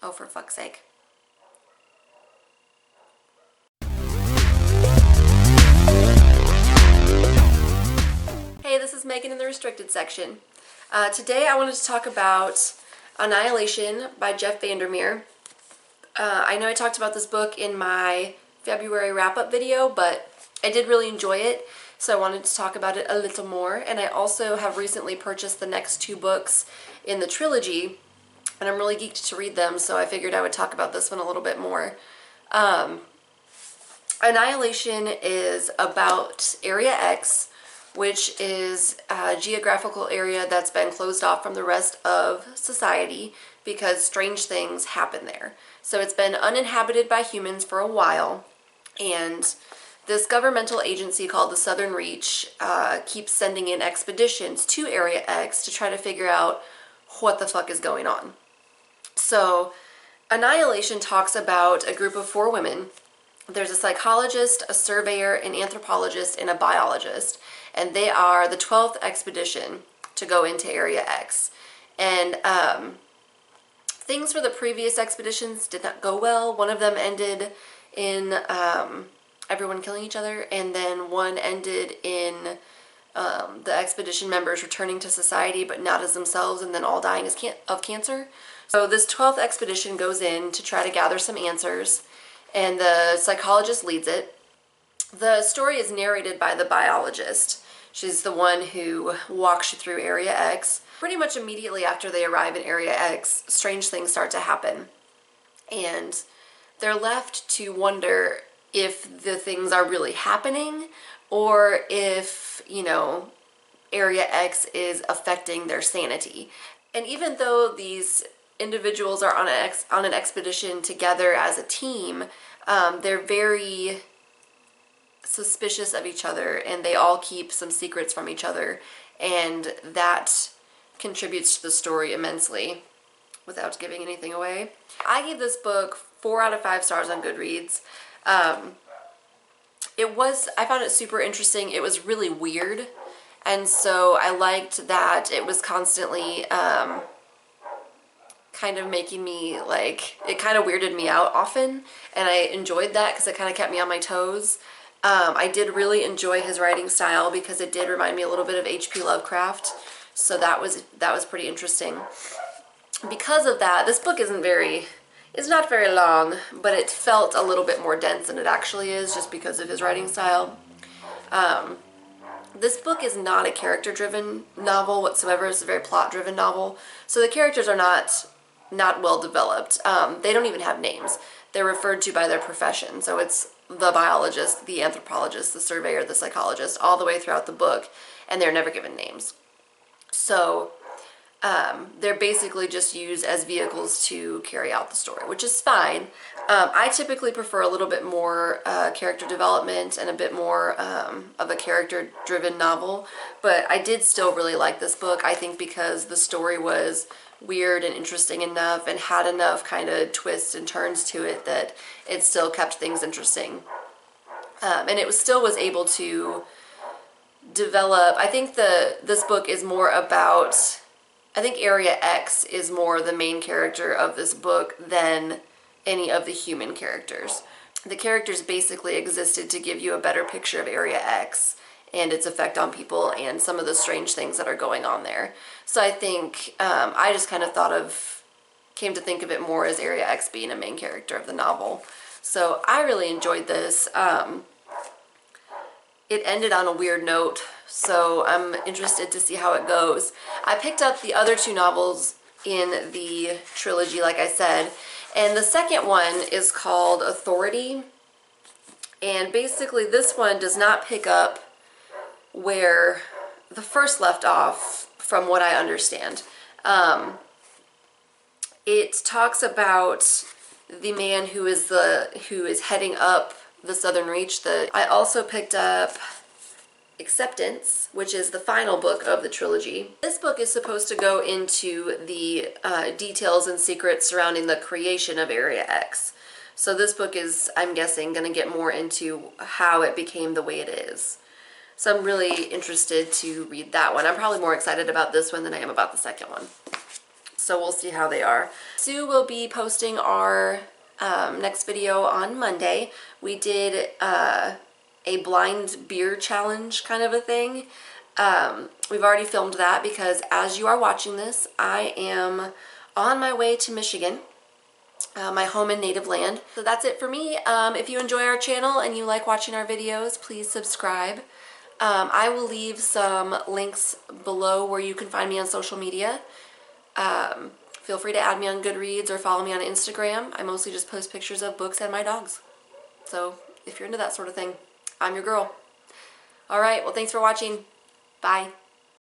Oh, for fuck's sake. Hey, this is Megan in the restricted section. Today I wanted to talk about Annihilation by Jeff Vandermeer. I know I talked about this book in my February wrap-up video, but I did really enjoy it, so I wanted to talk about it a little more. And I also have recently purchased the next 2 books in the trilogy, and I'm really geeked to read them, so I figured I would talk about this one a little bit more. Annihilation is about Area X, which is a geographical area that's been closed off from the rest of society because strange things happen there. So it's been uninhabited by humans for a while, and this governmental agency called the Southern Reach keeps sending in expeditions to Area X to try to figure out what the fuck is going on. So Annihilation talks about a group of 4 women. There's a psychologist, a surveyor, an anthropologist, and a biologist. And they are the 12th expedition to go into Area X. And things for the previous expeditions did not go well. One of them ended in everyone killing each other, and then one ended in the expedition members returning to society but not as themselves, and then all dying of cancer. So this 12th expedition goes in to try to gather some answers, and the psychologist leads it. The story is narrated by the biologist. She's the one who walks you through Area X. Pretty much immediately after they arrive in Area X, strange things start to happen. And they're left to wonder if the things are really happening, or if, Area X is affecting their sanity. And even though these individuals are on an expedition together as a team, they're very suspicious of each other, and they all keep some secrets from each other, and that contributes to the story immensely without giving anything away. I gave this book 4 out of 5 stars on Goodreads. I found it super interesting. It was really weird, and so I liked that it was constantly kind of making me, it kind of weirded me out often, and I enjoyed that because it kind of kept me on my toes. I did really enjoy his writing style because it did remind me a little bit of H.P. Lovecraft, so that was pretty interesting. Because of that, this book it's not very long, but it felt a little bit more dense than it actually is just because of his writing style. This book is not a character-driven novel whatsoever. It's a very plot-driven novel, so the characters are not well developed. They don't even have names. They're referred to by their profession, so it's the biologist, the anthropologist, the surveyor, the psychologist, all the way throughout the book, and they're never given names. So they're basically just used as vehicles to carry out the story, which is fine. I typically prefer a little bit more character development and a bit more of a character-driven novel, but I did still really like this book, I think because the story was weird and interesting enough and had enough kind of twists and turns to it that it still kept things interesting. And it still was able to develop. I think this book is more about, I think Area X is more the main character of this book than any of the human characters. The characters basically existed to give you a better picture of Area X and its effect on people and some of the strange things that are going on there. So I think I just kind of came to think of it more as Area X being a main character of the novel. So I really enjoyed this. It ended on a weird note, so I'm interested to see how it goes. I picked up the other 2 novels in the trilogy, like I said, and the second one is called Authority, and basically this one does not pick up where the first left off, from what I understand. It talks about the man who is heading up the Southern Reach. I also picked up Acceptance, which is the final book of the trilogy. This book is supposed to go into the details and secrets surrounding the creation of Area X. So this book is, I'm guessing, going to get more into how it became the way it is. So I'm really interested to read that one. I'm probably more excited about this one than I am about the second one. so we'll see how they are. Sue will be posting our next video on Monday. We did a blind beer challenge kind of a thing. We've already filmed that because as you are watching this, I am on my way to Michigan, my home and native land. So that's it for me. If you enjoy our channel and you like watching our videos, please subscribe. I will leave some links below where you can find me on social media. Feel free to add me on Goodreads or follow me on Instagram. I mostly just post pictures of books and my dogs. So if you're into that sort of thing, I'm your girl. All right, well, thanks for watching. Bye.